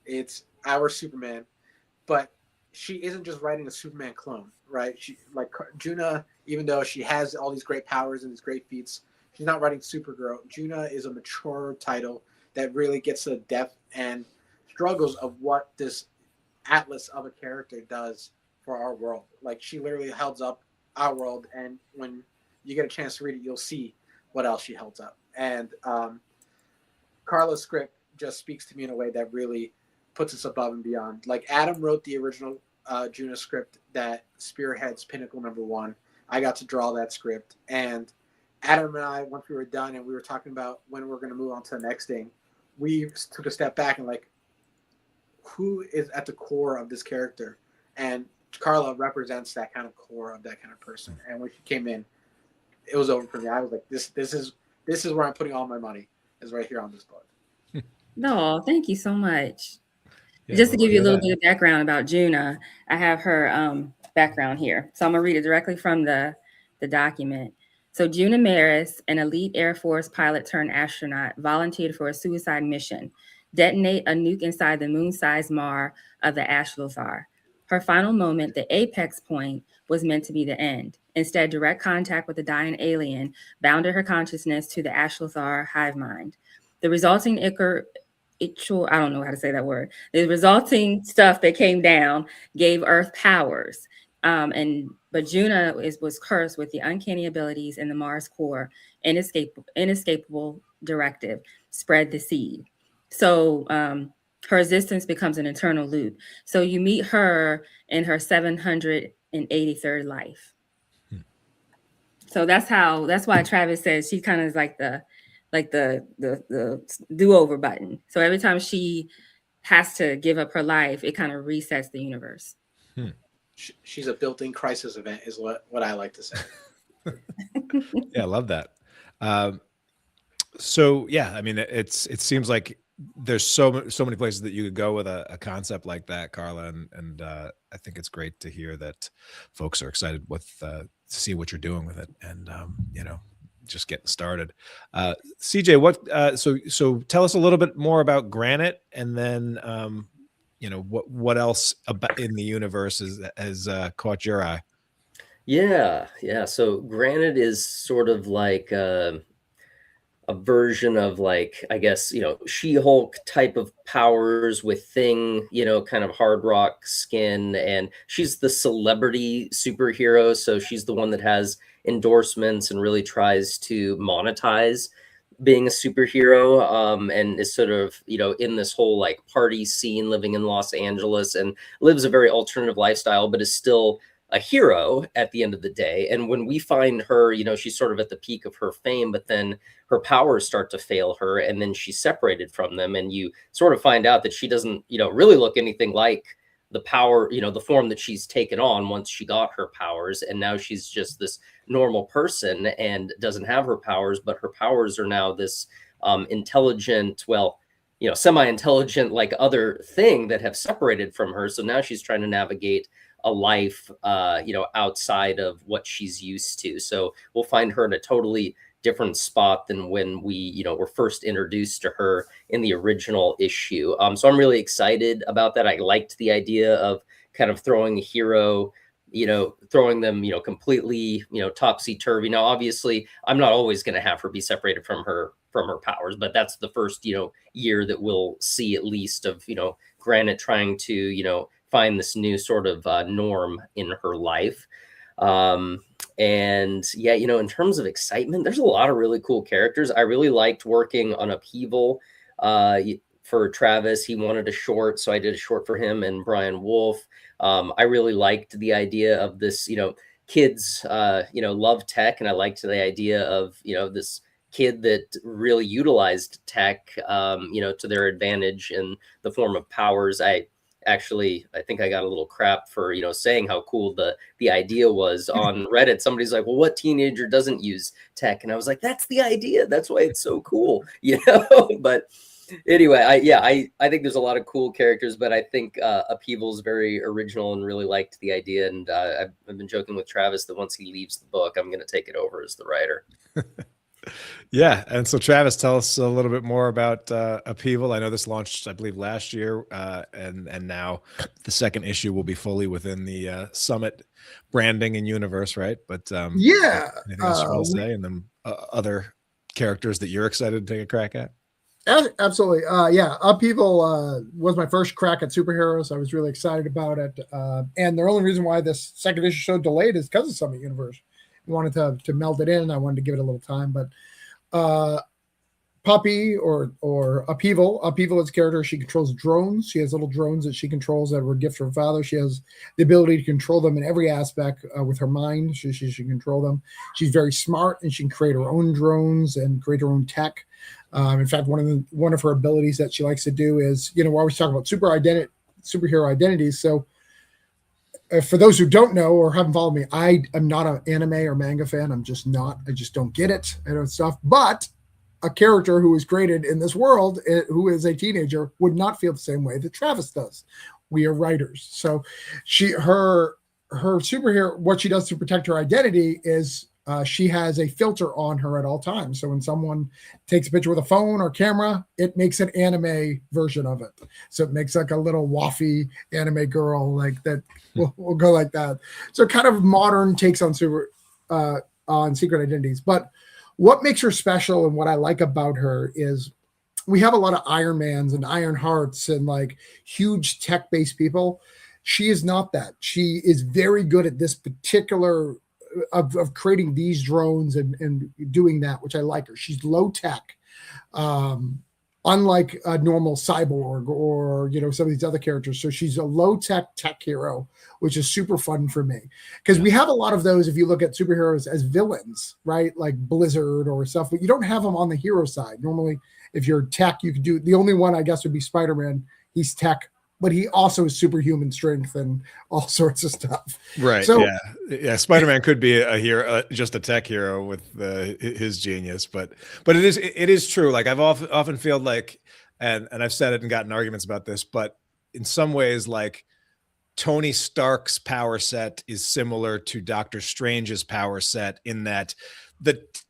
It's our Superman, but she isn't just writing a Superman clone, right? She, like Juna, even though she has all these great powers and these great feats, she's not writing Supergirl. Juna is a mature title that really gets to the depth and struggles of what this atlas of a character does for our world. Like, she literally holds up our world, and when you get a chance to read it, you'll see what else she holds up. And Carla's script just speaks to me in a way that really puts us above and beyond. Like, Adam wrote the original Juna script that spearheads Pinnacle #1. I got to draw that script, and Adam and I, once we were done and we were talking about when we're going to move on to the next thing, we took a step back and like, who is at the core of this character? And Carla represents that kind of core of that kind of person. And when she came in, it was over for me. I was like, this is where I'm putting all my money, is right here on this book. No, thank you so much. Yeah, Just to give you a little that. bit of background about Juna, I have her background here. So I'm gonna read it directly from the document. So Juna Maris, an elite Air Force pilot turned astronaut, volunteered for a suicide mission, detonate a nuke inside the moon-sized Mar of the Ashlothar. Her final moment, the apex point, was meant to be the end. Instead, direct contact with the dying alien bounded her consciousness to the Ashlothar hive mind. The resulting I don't know how to say that word. The resulting stuff that came down gave Earth powers. But Juna was cursed with the uncanny abilities in the Mars core, inescapable directive, spread the seed. So her existence becomes an eternal loop. So you meet her in her 783rd life. So that's why Travis says she kind of is like the do-over button. So every time she has to give up her life, it kind of resets the universe. She's a built-in crisis event, is what I like to say. Yeah, I love that. So yeah, I mean, it seems like there's so many places that you could go with a concept like that, Carla, and I think it's great to hear that folks are excited with to see what you're doing with it, and just getting started. CJ, what so tell us a little bit more about Granite, and then what else about in the universe has caught your eye? Yeah. So Granite is sort of like a version of, like, I guess, She-Hulk type of powers with Thing, kind of hard rock skin, and she's the celebrity superhero, so she's the one that has endorsements and really tries to monetize being a superhero, and is sort of in this whole like party scene, living in Los Angeles, and lives a very alternative lifestyle, but is still a hero at the end of the day. And when we find her, she's sort of at the peak of her fame, but then her powers start to fail her, and then she's separated from them, and you sort of find out that she doesn't really look anything like the power, the form that she's taken on once she got her powers. And now she's just this normal person and doesn't have her powers, but her powers are now this intelligent, semi-intelligent, like, other thing that have separated from her. So now she's trying to navigate a life, outside of what she's used to. So we'll find her in a totally different spot than when we, were first introduced to her in the original issue. So I'm really excited about that. I liked the idea of kind of throwing a hero, throwing them, completely, topsy-turvy. Now, obviously, I'm not always going to have her be separated from her powers, but that's the first, year that we'll see at least of, Granite trying to, find this new sort of norm in her life. And yeah, in terms of excitement, there's a lot of really cool characters. I really liked working on Upheaval for Travis. He wanted a short, so I did a short for him and Brian Wolf. I really liked the idea of this, kids, love tech. And I liked the idea of, this kid that really utilized tech, to their advantage in the form of powers. I think I got a little crap for, saying how cool the idea was on Reddit. Somebody's like, well, what teenager doesn't use tech? And I was like, that's the idea. That's why it's so cool, but anyway, I think there's a lot of cool characters, but I think Upheaval's very original and really liked the idea. And I've been joking with Travis that once he leaves the book, I'm going to take it over as the writer. Yeah. And so Travis, tell us a little bit more about Upheaval. I know this launched, I believe, last year, and now the second issue will be fully within the Summit branding and universe, right? But yeah, anything else you want to say? And then other characters that you're excited to take a crack at? Absolutely. Yeah, Upheaval was my first crack at superheroes. I was really excited about it. And the only reason why this second issue so delayed is because of Summit Universe. We wanted to meld it in. I wanted to give it a little time. But Puppy or Upheaval is a character. She controls drones. She has little drones that she controls that were gifts from her father. She has the ability to control them in every aspect with her mind. She can control them. She's very smart, and she can create her own drones and create her own tech. In fact, one of her abilities that she likes to do is, we're always talking about superhero identities. So for those who don't know or haven't followed me, I am not an anime or manga fan. I'm just not. I just don't get it. I don't stuff. But a character who is created in this world, who is a teenager, would not feel the same way that Travis does. We are writers. So her superhero, what she does to protect her identity is she has a filter on her at all times. So when someone takes a picture with a phone or camera, it makes an anime version of it. So it makes like a little waffy anime girl like that. We'll go like that. So kind of modern takes on secret identities. But what makes her special and what I like about her is we have a lot of Iron Mans and Iron Hearts and like huge tech-based people. She is not that. She is very good at this particular of creating these drones and doing that, which I like her. She's low tech, unlike a normal cyborg or some of these other characters. So she's a low tech hero, which is super fun for me because we have a lot of those. If you look at superheroes as villains, right, like Blizzard or stuff, but you don't have them on the hero side. Normally, if you're tech, you could do the only one I guess would be Spider-Man. He's tech, but he also is superhuman strength and all sorts of stuff. Right. So, yeah. Spider-Man could be a hero, just a tech hero with his genius, but it is true. Like I've often feel like, and I've said it and gotten arguments about this, but in some ways, like Tony Stark's power set is similar to Doctor Strange's power set in that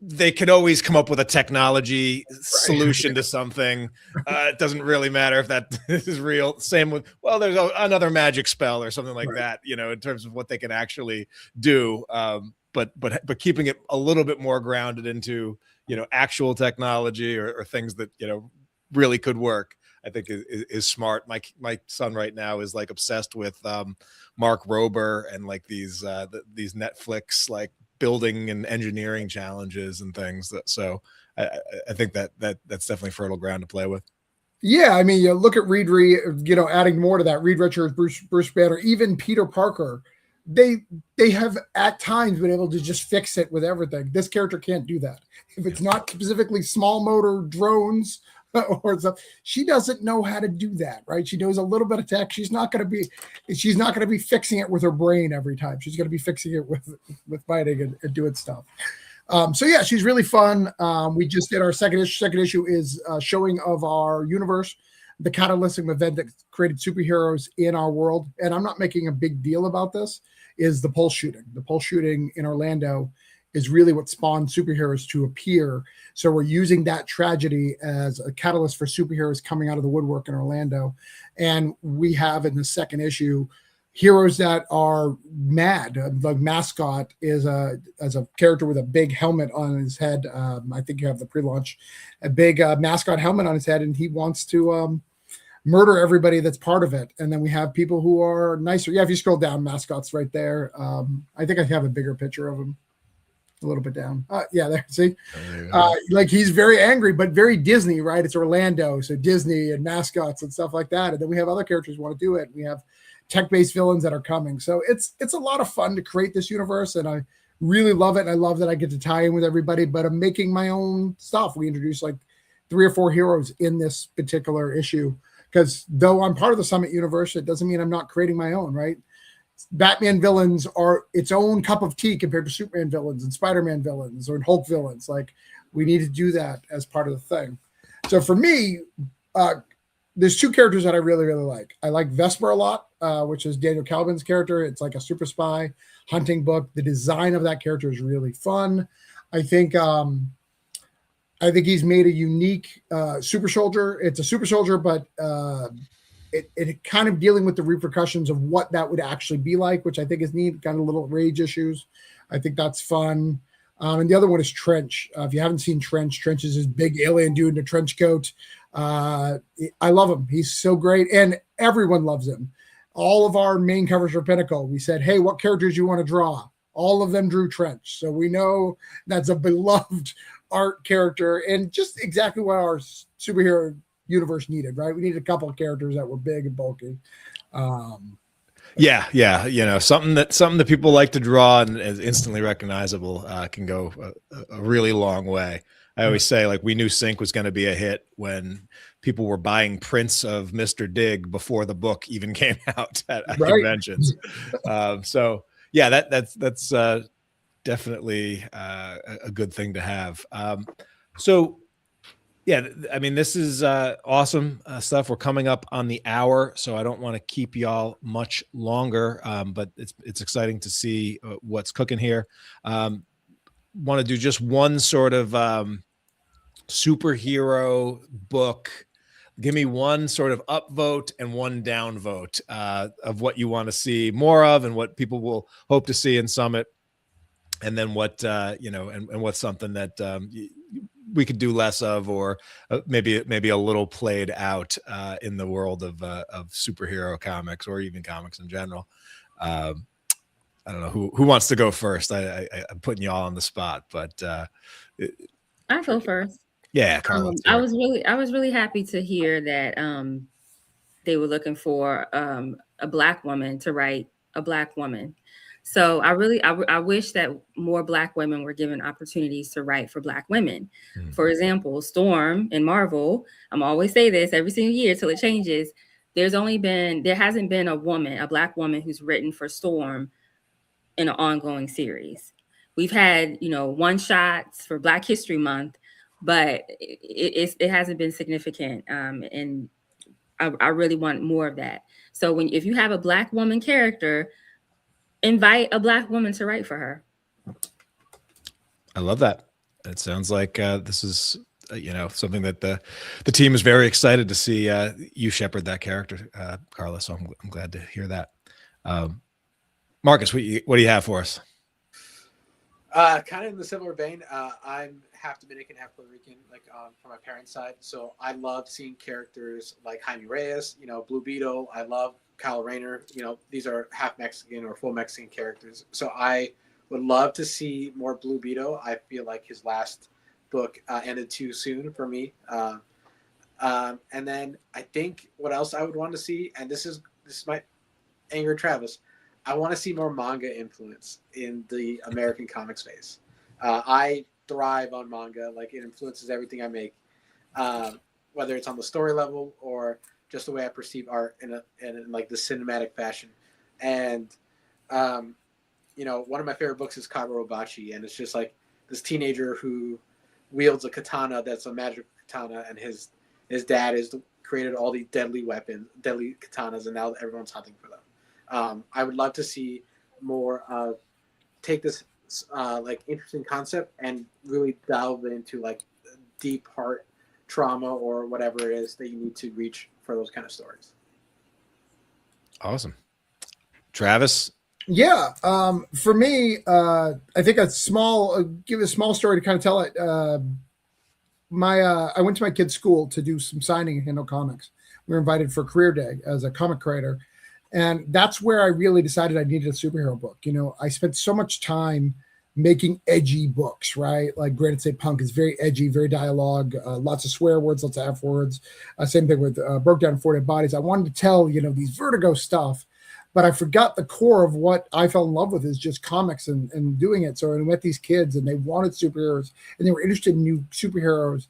they could always come up with a technology solution to something. It doesn't really matter if that is real. Same with, there's another magic spell or something like that, in terms of what they can actually do. But keeping it a little bit more grounded into, actual technology or things that, really could work, I think is smart. My son right now is like obsessed with Mark Rober and like these Netflix like building and engineering challenges and things. So I think that's definitely fertile ground to play with. Yeah, I mean, you look at Reed, adding more to that. Reed Richards, Bruce Banner, even Peter Parker. They have at times been able to just fix it with everything. This character can't do that. If it's not specifically small motor drones or stuff, she doesn't know how to do that, right? She knows a little bit of tech. She's not going to be fixing it with her brain every time. She's going to be fixing it with fighting and doing stuff. So yeah, she's really fun. We just did our second issue. Second issue is showing of our universe, the catalytic event that created superheroes in our world. And I'm not making a big deal about this, is the Pulse shooting. The Pulse shooting in Orlando is really what spawned superheroes to appear. So we're using that tragedy as a catalyst for superheroes coming out of the woodwork in Orlando. And we have in the second issue heroes that are mad. The mascot is a character with a big helmet on his head. I think you have the pre-launch, a big mascot helmet on his head, and he wants to murder everybody that's part of it. And then we have people who are nicer. Yeah, if you scroll down, mascots right there. I think I have a bigger picture of him. A little bit down. Yeah, there. See, like he's very angry, but very Disney, right? It's Orlando, so Disney and mascots and stuff like that. And then we have other characters who want to do it. We have tech-based villains that are coming. So it's a lot of fun to create this universe, and I really love it. And I love that I get to tie in with everybody, but I'm making my own stuff. We introduced like 3 or 4 heroes in this particular issue, because though I'm part of the Summit universe, it doesn't mean I'm not creating my own, right? Batman villains are its own cup of tea compared to Superman villains and Spider-Man villains or Hulk villains. Like, we need to do that as part of the thing. So for me, there's 2 characters that I really, really like. I like Vesper a lot, which is Daniel Calvin's character. It's like a super spy hunting book. The design of that character is really fun. I think he's made a unique super soldier. It's a super soldier, but it kind of dealing with the repercussions of what that would actually be like, which I think is neat. Kind of little rage issues. I think that's fun. And the other one is Trench. If you haven't seen Trench, Trench is this big alien dude in a trench coat. I love him. He's so great, and everyone loves him. All of our main covers for Pinnacle, we said, hey, what characters you want to draw? All of them drew Trench. So we know that's a beloved art character and just exactly what our superhero universe needed, right? We needed a couple of characters that were big and bulky. Yeah. You know, something that people like to draw and is instantly recognizable can go a really long way. I always say, like, we knew Sync was going to be a hit when people were buying prints of Mr. Dig before the book even came out at conventions. So yeah, that's definitely a good thing to have. So yeah, I mean, this is awesome stuff. We're coming up on the hour, so I don't want to keep y'all much longer, but it's exciting to see what's cooking here. Want to do just one sort of superhero book. Give me one sort of up vote and one down vote of what you want to see more of and what people will hope to see in Summit. And then what, and what's something that we could do less of, or maybe a little played out in the world of superhero comics or even comics in general. I don't know who wants to go first. I'm putting you all on the spot, but I go first. Yeah, Carla. I was really happy to hear that they were looking for a Black woman to write a Black woman. So I wish that more Black women were given opportunities to write for Black women. For example, Storm in Marvel, I'm always say this every single year till it changes. There hasn't been a Black woman who's written for Storm in an ongoing series. We've had, one shots for Black History Month, but it hasn't been significant. And I really want more of that. So if you have a Black woman character, invite a Black woman to write for her. I love that. It sounds like this is, something that the team is very excited to see you shepherd that character, Carla. So I'm glad to hear that. Marcus, what do you have for us? Kind of in the similar vein. I'm half Dominican, half Puerto Rican, from my parents' side. So I love seeing characters like Jaime Reyes, Blue Beetle. I love Kyle Rayner. These are half Mexican or full Mexican characters. So I would love to see more Blue Beetle. I feel like his last book ended too soon for me. And then I think what else I would want to see, and this might anger Travis, I want to see more manga influence in the American comic space. I thrive on manga. Like, it influences everything I make, whether it's on the story level or just the way I perceive art in like the cinematic fashion. And, one of my favorite books is Kagero Bachi, and it's just like this teenager who wields a katana that's a magic katana, and his dad created all these deadly weapons, deadly katanas, and now everyone's hunting for them. I would love to see more take this interesting concept and really delve into like deep heart trauma or whatever it is that you need to reach for those kind of stories. Awesome. Travis? Yeah. For me, I think give a small story to kind of tell it. I went to my kid's school to do some signing at Handle Comics. We were invited for career day as a comic creator. And that's where I really decided I needed a superhero book. I spent so much time making edgy books, right? Like Granite State Punk is very edgy, very dialogue, lots of swear words, lots of F words. Same thing with Broke Down 4 Dead Bodies. I wanted to tell, these Vertigo stuff, but I forgot the core of what I fell in love with is just comics and doing it. So I met these kids and they wanted superheroes and they were interested in new superheroes.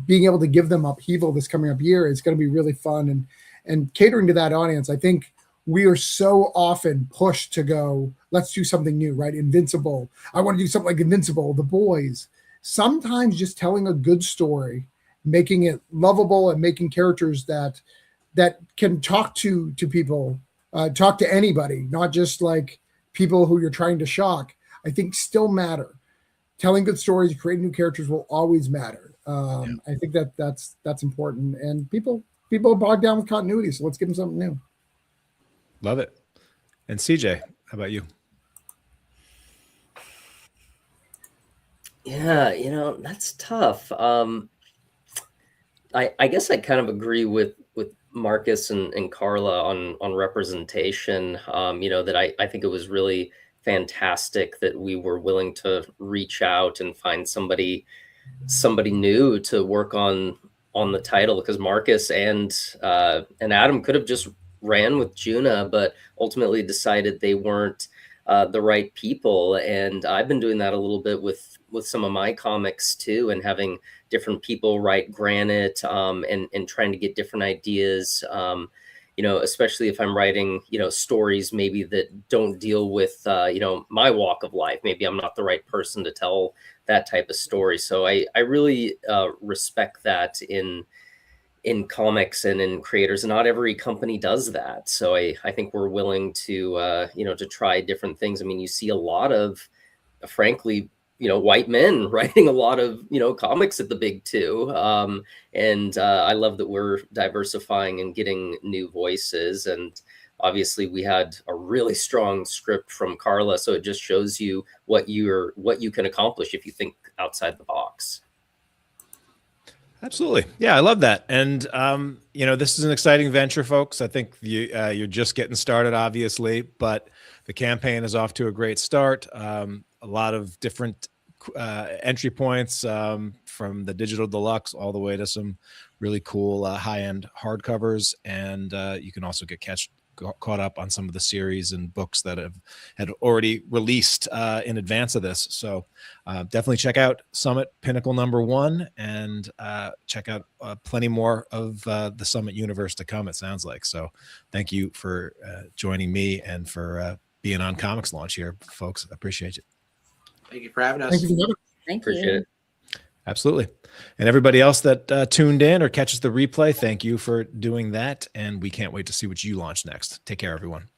Being able to give them upheaval this coming up year is going to be really fun. And catering to that audience, I think we are so often pushed to go, let's do something new, right? Invincible. I want to do something like Invincible, The Boys. Sometimes just telling a good story, making it lovable and making characters that can talk to people, talk to anybody, not just like people who you're trying to shock, I think still matter. Telling good stories, creating new characters will always matter. I think that's important. And people are bogged down with continuity, so let's give them something new. Love it. And CJ, how about you? Yeah, that's tough. I guess I kind of agree with Marcus and Carla on representation. That I think it was really fantastic that we were willing to reach out and find somebody new to work on the title, because Marcus and Adam could have just ran with Juna, but ultimately decided they weren't the right people. And I've been doing that a little bit with some of my comics too, and having different people write Granite, and trying to get different ideas, especially if I'm writing, stories maybe that don't deal with, my walk of life. Maybe I'm not the right person to tell that type of story. So I really respect that in comics and in creators, and not every company does that. So I think we're willing to, to try different things. I mean, you see a lot of, frankly, white men writing a lot of, comics at the big two. And I love that we're diversifying and getting new voices. And obviously we had a really strong script from Carla. So it just shows you what you can accomplish if you think outside the box. Absolutely. Yeah, I love that. And, this is an exciting venture, folks. I think you're just getting started, obviously, but the campaign is off to a great start. A lot of different entry points, from the digital deluxe all the way to some really cool high-end hardcovers. And you can also get caught up on some of the series and books that had already released in advance of this. So definitely check out Summit Pinnacle #1 and check out plenty more of the Summit universe to come, it sounds like. So thank you for joining me and for being on Comics Launch here, folks. I appreciate it. Thank you for having us. Thank you. Thank Appreciate you. it. Absolutely. And everybody else that tuned in or catches the replay, thank you for doing that. And we can't wait to see what you launch next. Take care, everyone.